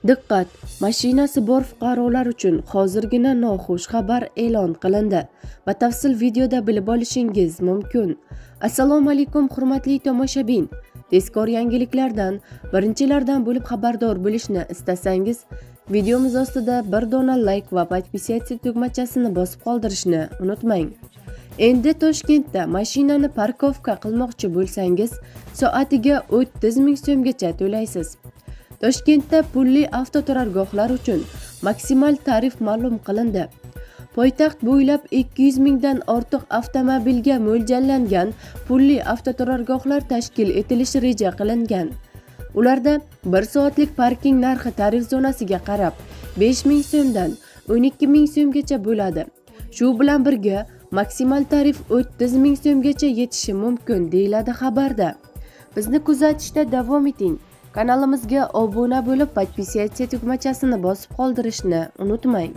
Diqqat! Mashinasi bor fuqarolar uchun hozirgina noxush xabar e'lon qilindi. Batafsil videoda bilib olishingiz mumkin. Assalomu alaykum hurmatli tomoshabin. Tezkor yangiliklardan birinchilardan bo'lib xabardor bo'lishni istasangiz, videomiz ostida bir dona like va podpisatsiya tugmachasini bosib qoldirishni unutmang. Endi Toshkentda mashinani parkovka qilmoqchi bo'lsangiz, soatiga 30 ming so'mgacha to'laysiz. Toshkentda pulli avtoturargohlar uchun maksimal tarif ma'lum qilindi. Poytaxt bo'ylab 200 mingdan ortiq avtomobilga mo'ljallangan pulli avtoturargohlar tashkil etilishi reja qilingan. Ularda 1 soatlik parking narxi tarif zonasiga qarab 5 ming so'mdan 12 ming so'mgacha bo'ladi. Shu bilan birga maksimal tarif 30 ming so'mgacha yetishi mumkin, deyiladi xabarda. Bizni kuzatishda davom eting. Kanalimizga obuna bo'lib, podpisatsiya tugmachasini bosib qoldirishni unutmang.